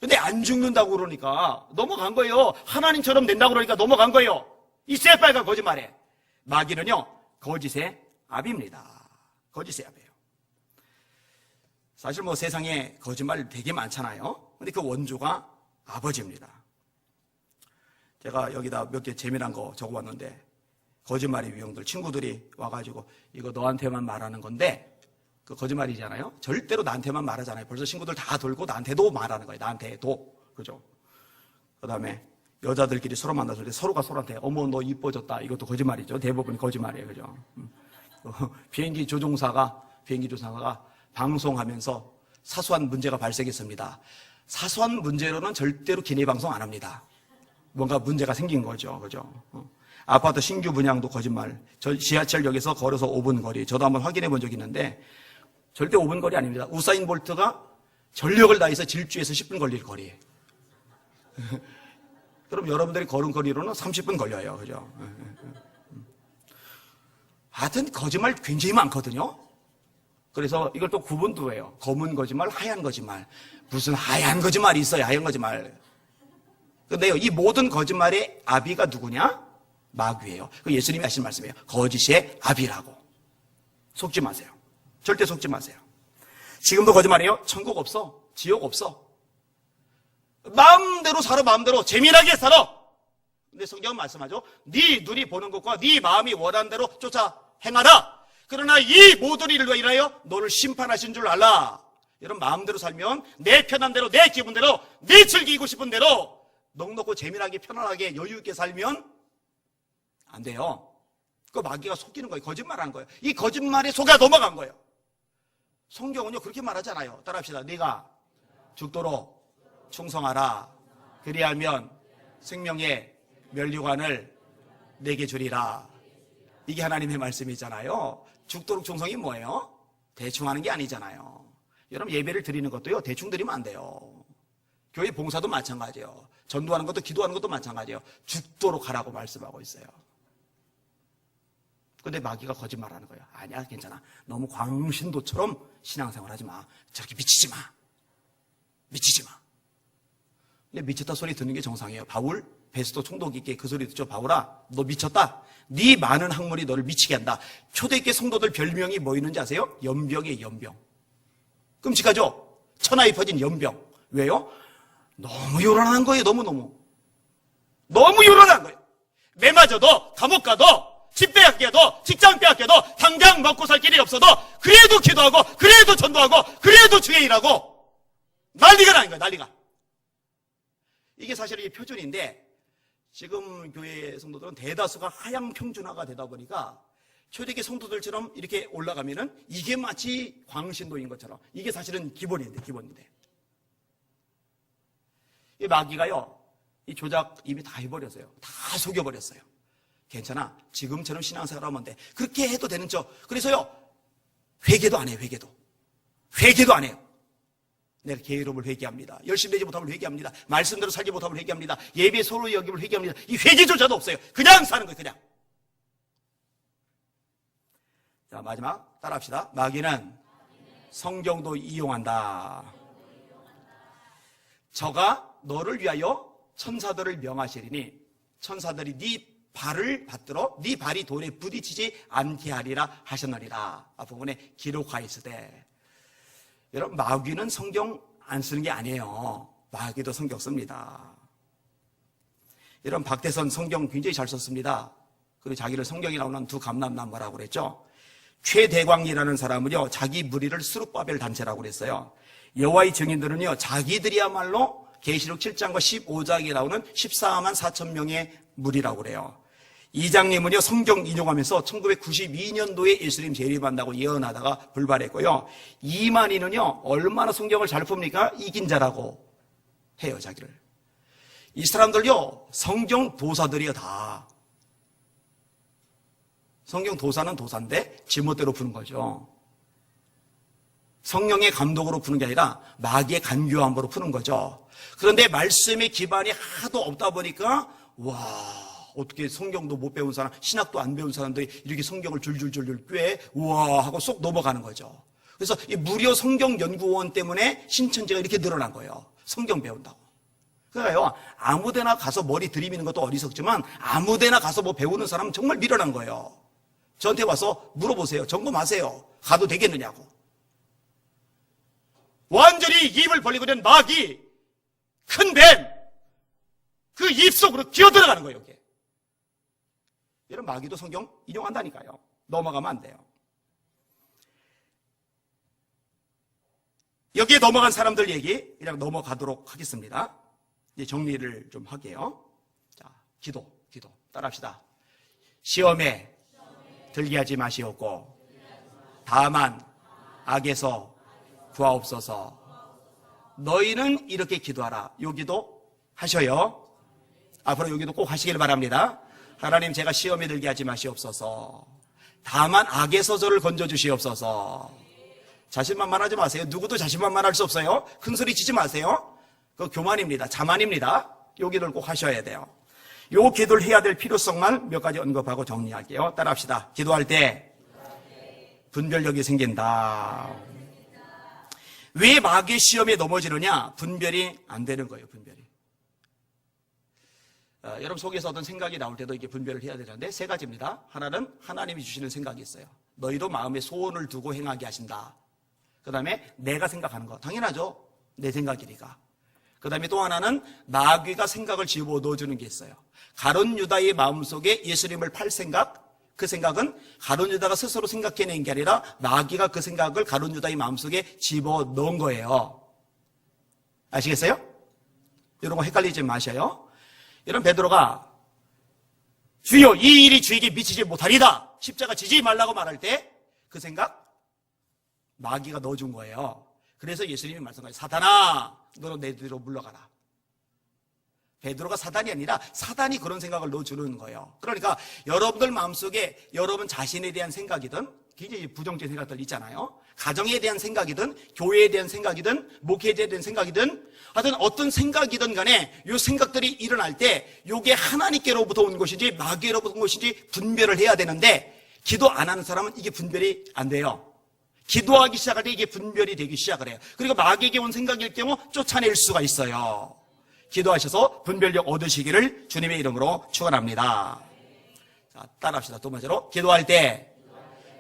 근데 안 죽는다고 그러니까 넘어간 거예요. 하나님처럼 된다고 그러니까 넘어간 거예요. 이 새빨간 거짓말에. 마귀는요, 거짓의 아비입니다. 거짓의 아비예요. 사실 뭐 세상에 거짓말 되게 많잖아요. 근데 그 원조가 아버지입니다. 제가 여기다 몇 개 재미난 거 적어봤는데, 거짓말의 유형들, 친구들이 와가지고 이거 너한테만 말하는 건데 그 거짓말이잖아요. 절대로 나한테만 말하잖아요. 벌써 친구들 다 돌고 나한테도 말하는 거예요. 나한테도. 그죠? 그 다음에 여자들끼리 서로 만나서 서로가 서로한테 어머 너 이뻐졌다. 이것도 거짓말이죠. 대부분 거짓말이에요. 그죠? 비행기 조종사가 방송하면서 사소한 문제가 발생했습니다. 사소한 문제로는 절대로 기내 방송 안 합니다. 뭔가 문제가 생긴 거죠. 그죠? 아파트 신규 분양도 거짓말. 저 지하철역에서 걸어서 5분 거리. 저도 한번 확인해 본 적이 있는데 절대 5분 거리 아닙니다. 우사인 볼트가 전력을 다해서 질주해서 10분 걸릴 거리. 그럼 여러분들이 걸은 거리로는 30분 걸려요. 그죠? 하여튼 거짓말 굉장히 많거든요. 그래서 이걸 또 구분도 해요. 검은 거짓말, 하얀 거짓말. 무슨 하얀 거짓말이 있어요. 하얀 거짓말. 근데요, 이 모든 거짓말의 아비가 누구냐? 마귀예요. 예수님이 하신 말씀이에요. 거짓의 아비라고. 속지 마세요. 절대 속지 마세요. 지금도 거짓말이에요. 천국 없어. 지옥 없어. 마음대로 살아. 마음대로 재미나게 살아. 근데 성경은 말씀하죠. 네 눈이 보는 것과 네 마음이 원하는 대로 쫓아 행하라. 그러나 이 모든 일로 인하여 너를 심판하신 줄 알라. 여러분 마음대로 살면 내 편한 대로 내 기분대로 내 즐기고 싶은 대로 넉넉고 재미나게 편안하게 여유 있게 살면 안 돼요. 그 마귀가 속이는 거예요. 거짓말한 거예요. 이 거짓말에 속아 넘어간 거예요. 성경은요 그렇게 말하잖아요. 따라합시다. 네가 죽도록 충성하라. 그리하면 생명의 면류관을 내게 주리라. 이게 하나님의 말씀이잖아요. 죽도록 충성이 뭐예요? 대충 하는 게 아니잖아요. 여러분 예배를 드리는 것도요 대충 드리면 안 돼요. 교회 봉사도 마찬가지예요. 전도하는 것도 기도하는 것도 마찬가지예요. 죽도록 하라고 말씀하고 있어요. 근데 마귀가 거짓말하는 거예요. 아니야 괜찮아. 너무 광신도처럼 신앙생활 하지 마. 저렇게 미치지 마. 미치지 마. 근데 미쳤다 소리 듣는 게 정상이에요. 바울 베스도 총독 있게 그 소리 듣죠. 바울아 너 미쳤다. 네 많은 학문이 너를 미치게 한다. 초대교회 성도들 별명이 뭐 있는지 아세요? 연병이에요. 연병. 끔찍하죠? 천하에 퍼진 연병. 왜요? 너무 요란한 거예요. 너무 요란한 거예요. 매 맞아도 감옥 가도 집 빼앗겨도 직장 빼앗겨도 당장 먹고 살 길이 없어도 그래도 기도하고 그래도 전도하고 그래도 주의 일하고 난리가 나는 거예요. 난리가. 이게 사실은 표준인데 지금 교회 성도들은 대다수가 하향 평준화가 되다 보니까 초대교회 성도들처럼 이렇게 올라가면은 이게 마치 광신도인 것처럼 이게 사실은 기본인데. 이 마귀가요 이 조작 이미 다 해버렸어요. 다 속여버렸어요. 괜찮아. 지금처럼 신앙생활하면 돼. 그렇게 해도 되는 척. 그래서요 회개도 안 해요. 회개도 안 해요. 내가 게으름을 회개합니다. 열심히 되지 못함을 회개합니다. 말씀대로 살지 못함을 회개합니다. 예배의 소홀히 여김을 회개합니다. 이 회개조차도 없어요. 그냥 사는 거예요. 그냥. 자 마지막 따라합시다. 마귀는 성경도 이용한다. 저가 너를 위하여 천사들을 명하시리니 천사들이 네 발을 받들어 네 발이 돌에 부딪히지 않게 하리라 하셨느니라. 앞부분에 기록하였으되. 여러분 마귀는 성경 안 쓰는 게 아니에요. 마귀도 성경 씁니다. 여러분 박대선 성경 굉장히 잘 썼습니다. 그리고 자기를 성경에 나오는 두 감람나무라고 그랬죠. 최대광이라는 사람은요 자기 무리를 스룹바벨 단체라고 그랬어요. 여호와의 증인들은요 자기들이야말로 계시록 7장과 15장에 나오는 14만 4천 명의 무리라고 그래요. 이장님은요 성경 인용하면서 1992년도에 예수님 재림한다고 예언하다가 불발했고요. 이만희는요 얼마나 성경을 잘 풉니까? 이긴 자라고 해요. 자기를. 이 사람들요 성경 도사들이요. 다 성경 도사는 도사인데 지멋대로 푸는 거죠. 성령의 감독으로 푸는 게 아니라 마귀의 간교함으로 푸는 거죠. 그런데 말씀의 기반이 하도 없다 보니까 와 어떻게 성경도 못 배운 사람, 신학도 안 배운 사람들이 이렇게 성경을 줄줄줄줄 꿰 우와 하고 쏙 넘어가는 거죠. 그래서 이 무료 성경 연구원 때문에 신천지가 이렇게 늘어난 거예요. 성경 배운다고. 그러니까요, 아무데나 가서 머리 들이미는 것도 어리석지만 아무데나 가서 뭐 배우는 사람은 정말 미련한 거예요. 저한테 와서 물어보세요. 점검하세요. 가도 되겠느냐고. 완전히 입을 벌리고 있는 마귀, 큰 뱀, 그 입속으로 기어들어가는 거예요, 여기에. 이런 마귀도 성경 인용한다니까요. 넘어가면 안 돼요. 여기에 넘어간 사람들 얘기 그냥 넘어가도록 하겠습니다. 이제 정리를 좀 할게요. 자, 기도 따라합시다. 시험에 들게 하지 마시옵고 다만 악에서 구하옵소서. 너희는 이렇게 기도하라. 요 기도 하셔요. 앞으로 요 기도 꼭 하시길 바랍니다. 하나님, 제가 시험에 들게 하지 마시옵소서. 다만 악에서 저를 건져주시옵소서. 자신만만하지 마세요. 누구도 자신만만할 수 없어요. 큰 소리 치지 마세요. 그거 교만입니다. 자만입니다. 요 기도를 꼭 하셔야 돼요. 요 기도를 해야 될 필요성만 몇 가지 언급하고 정리할게요. 따라합시다. 기도할 때 분별력이 생긴다. 왜 마귀의 시험에 넘어지느냐? 분별이 안 되는 거예요. 분별이. 여러분 속에서 어떤 생각이 나올 때도 이게 분별을 해야 되는데 세 가지입니다. 하나는 하나님이 주시는 생각이 있어요. 너희도 마음에 소원을 두고 행하게 하신다. 그 다음에 내가 생각하는 거. 당연하죠. 내 생각이니까. 그 다음에 또 하나는 마귀가 생각을 집어넣어주는 게 있어요. 가룟 유다의 마음속에 예수님을 팔 생각, 그 생각은 가룟 유다가 스스로 생각해낸 게 아니라 마귀가 그 생각을 가룟 유다의 마음속에 집어넣은 거예요. 아시겠어요? 이런 거 헷갈리지 마셔요. 이런 베드로가 주여 이 일이 주에게 미치지 못하리다. 십자가 지지 말라고 말할 때 그 생각 마귀가 넣어준 거예요. 그래서 예수님이 말씀하셨어요. 사단아, 너는 내 뒤로 물러가라. 베드로가 사단이 아니라 사단이 그런 생각을 넣어주는 거예요. 그러니까 여러분들 마음속에 여러분 자신에 대한 생각이든 굉장히 부정적인 생각들 있잖아요. 가정에 대한 생각이든 교회에 대한 생각이든 목회자에 대한 생각이든 하여튼 어떤 생각이든 간에 이 생각들이 일어날 때 이게 하나님께로부터 온 것인지 마귀로부터 온 것인지 분별을 해야 되는데 기도 안 하는 사람은 이게 분별이 안 돼요. 기도하기 시작할 때 이게 분별이 되기 시작을 해요. 그리고 마귀에게 온 생각일 경우 쫓아낼 수가 있어요. 기도하셔서 분별력 얻으시기를 주님의 이름으로 축원합니다. 자, 따라합시다. 두 번째로 기도할 때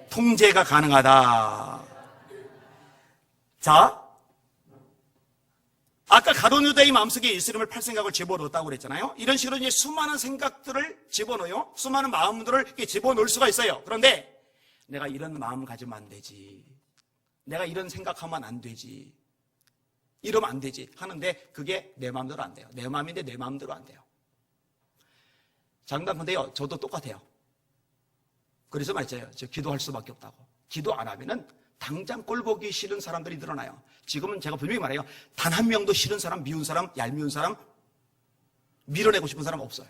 통제가 가능하다. 자, 아까 가룟 유다의 마음속에 예수님을 팔 생각을 집어넣었다고 그랬잖아요. 이런 식으로 이제 수많은 생각들을 집어넣어요. 수많은 마음들을 이렇게 집어넣을 수가 있어요. 그런데 내가 이런 마음 가지면 안 되지. 내가 이런 생각하면 안 되지. 이러면 안 되지. 하는데 그게 내 마음대로 안 돼요. 내 마음인데 내 마음대로 안 돼요. 장담한데요. 저도 똑같아요. 그래서 말이죠. 저 기도할 수밖에 없다고. 기도 안 하면은 당장 꼴 보기 싫은 사람들이 늘어나요. 지금은 제가 분명히 말해요. 단 한 명도 싫은 사람, 미운 사람, 얄미운 사람, 밀어내고 싶은 사람 없어요.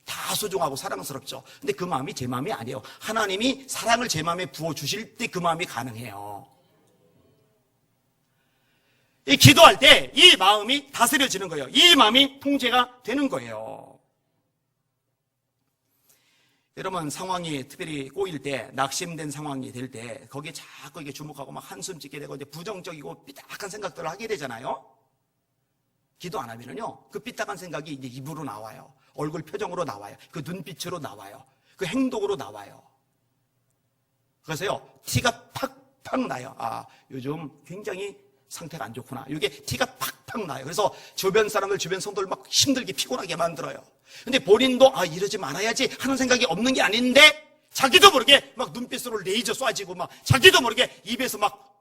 다 소중하고 사랑스럽죠. 근데 그 마음이 제 마음이 아니에요. 하나님이 사랑을 제 마음에 부어주실 때 그 마음이 가능해요. 이 기도할 때 이 마음이 다스려지는 거예요. 이 마음이 통제가 되는 거예요. 여러분 상황이 특별히 꼬일 때 낙심된 상황이 될 때 거기에 자꾸 이게 주목하고 막 한숨 짓게 되고 이제 부정적이고 삐딱한 생각들을 하게 되잖아요. 기도 안 하면은요 그 삐딱한 생각이 이제 입으로 나와요. 얼굴 표정으로 나와요. 그 눈빛으로 나와요. 그 행동으로 나와요. 그래서요 티가 팍팍 나요. 아 요즘 굉장히 상태가 안 좋구나. 이게 티가 팍팍 나요. 그래서 주변 사람들, 주변 성도를 막 힘들게 피곤하게 만들어요. 근데 본인도 이러지 말아야지 하는 생각이 없는 게 아닌데 자기도 모르게 막 눈빛으로 레이저 쏴지고 막 자기도 모르게 입에서 막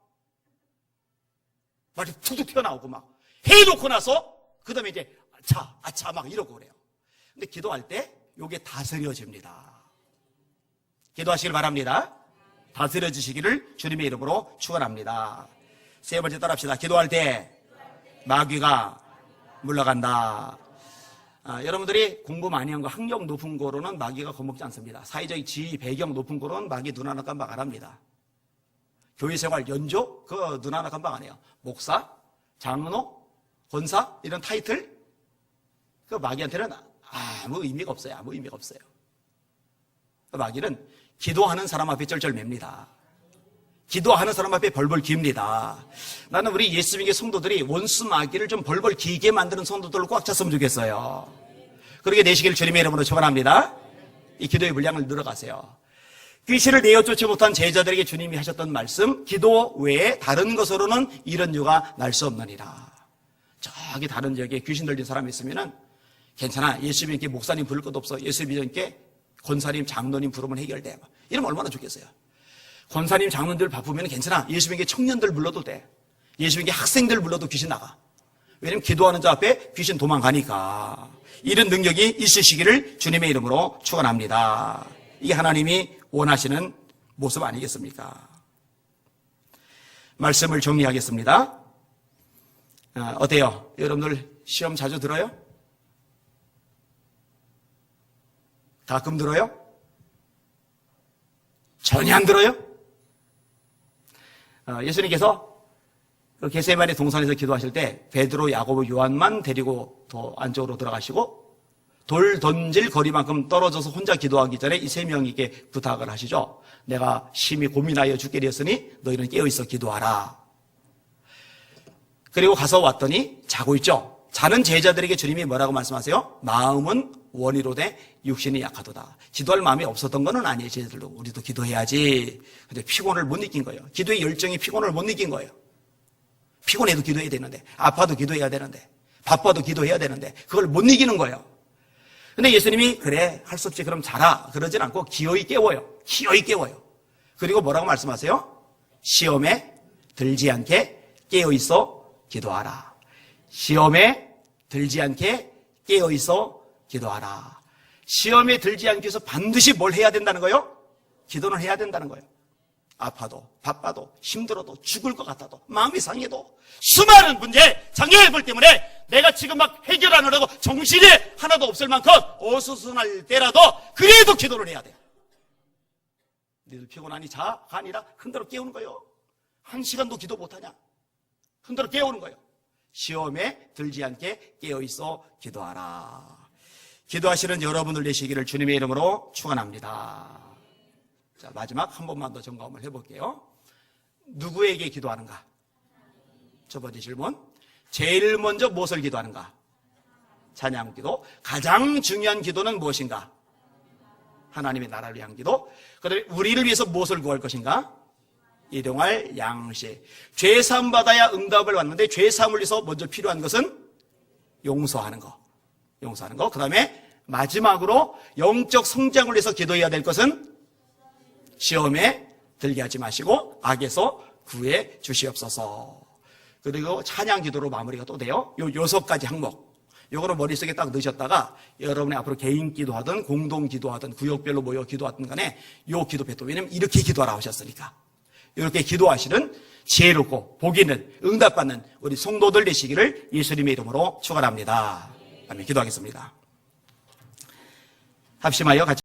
말이 툭툭 튀어나오고 막 해놓고 나서 그 다음에 이제 아차 막 이러고 그래요. 근데 기도할 때 이게 다스려집니다. 기도하시길 바랍니다. 다스려지시기를 주님의 이름으로 축원합니다. 세 번째 따라합시다. 기도할 때 마귀가 물러간다. 여러분들이 공부 많이 한 거 학력 높은 거로는 마귀가 겁먹지 않습니다. 사회적 지위 배경 높은 거로는 마귀 눈 하나 깜빡 안 합니다. 교회생활 연조 그거 눈 하나 깜빡 안 해요. 목사, 장로, 권사 이런 타이틀 그 마귀한테는 아무 의미가 없어요. 아무 의미가 없어요. 마귀는 기도하는 사람 앞에 쩔쩔맵니다. 기도하는 사람 앞에 벌벌 깁니다. 나는 우리 예수 믿는 성도들이 원수 마귀를 좀 벌벌 기게 만드는 성도들로 꽉 찼으면 좋겠어요. 그렇게 되시기를 주님의 이름으로 축원합니다. 이 기도의 분량을 늘어가세요. 귀신을 내어 쫓지 못한 제자들에게 주님이 하셨던 말씀, 기도 외에 다른 것으로는 이런 유가 날 수 없느니라. 저기 다른 지역에 귀신 들린 사람이 있으면은 괜찮아. 예수 믿게 목사님 부를 것도 없어. 예수 믿게 권사님, 장로님 부르면 해결돼. 이러면 얼마나 좋겠어요. 권사님, 장로님들 바쁘면 괜찮아. 예수 믿게 청년들 불러도 돼. 예수 믿게 학생들 불러도 귀신 나가. 왜냐면 기도하는 자 앞에 귀신 도망가니까. 이런 능력이 있으시기를 주님의 이름으로 축원합니다. 이게 하나님이 원하시는 모습 아니겠습니까? 말씀을 정리하겠습니다. 어때요? 여러분들 시험 자주 들어요? 가끔 들어요? 전혀 안 들어요? 예수님께서 그 겟세마네 동산에서 기도하실 때 베드로, 야고보, 요한만 데리고 더 안쪽으로 들어가시고 돌 던질 거리만큼 떨어져서 혼자 기도하기 전에 이 세 명에게 부탁을 하시죠. 내가 심히 고민하여 죽게 되었으니 너희는 깨어있어 기도하라. 그리고 가서 왔더니 자고 있죠. 자는 제자들에게 주님이 뭐라고 말씀하세요? 마음은 원이로되 육신이 약하도다. 기도할 마음이 없었던 건 아니에요. 제자들도 우리도 기도해야지. 근데 피곤을 못 느낀 거예요. 기도의 열정이 피곤을 못 느낀 거예요. 피곤해도 기도해야 되는데, 아파도 기도해야 되는데, 바빠도 기도해야 되는데 그걸 못 이기는 거예요. 근데 예수님이 그래 할 수 없지 그럼 자라 그러진 않고 기어이 깨워요. 기어이 깨워요. 그리고 뭐라고 말씀하세요? 시험에 들지 않게 깨어있어 기도하라. 시험에 들지 않게 깨어있어 기도하라. 시험에 들지 않기 위해서 반드시 뭘 해야 된다는 거예요? 기도는 해야 된다는 거예요. 아파도 바빠도 힘들어도 죽을 것 같아도 마음이 상해도 수많은 문제 장애물 때문에 내가 지금 막 해결하느라고 정신이 하나도 없을 만큼 어수선할 때라도 그래도 기도를 해야 돼. 너희들 피곤하니 자가 아니라 흔들어 깨우는 거예요. 1시간도 기도 못하냐? 흔들어 깨우는 거예요. 시험에 들지 않게 깨어있어 기도하라. 기도하시는 여러분들 되시기를 주님의 이름으로 축원합니다. 자, 마지막 한 번만 더 점검을 해볼게요. 누구에게 기도하는가? 첫 번째 질문. 제일 먼저 무엇을 기도하는가? 찬양 기도. 가장 중요한 기도는 무엇인가? 하나님의 나라를 위한 기도. 그다음에 우리를 위해서 무엇을 구할 것인가? 일용할 양식. 죄 사함 받아야 응답을 받는데 죄 사함을 위해서 먼저 필요한 것은 용서하는 거. 용서하는 거. 그다음에 마지막으로 영적 성장을 위해서 기도해야 될 것은 시험에 들게 하지 마시고 악에서 구해 주시옵소서. 그리고 찬양 기도로 마무리가 또 돼요. 요 6가지 항목. 요거를 머릿속에 딱 넣으셨다가 여러분이 앞으로 개인 기도하든 공동 기도하든 구역별로 모여 기도하든 간에 요 기도 배도. 왜냐면 이렇게 기도하라 하셨으니까. 이렇게 기도하시는 지혜롭고 복 있는 응답받는 우리 성도들 되시기를 예수님의 이름으로 축원합니다. 아멘. 기도하겠습니다. 합심하여 같이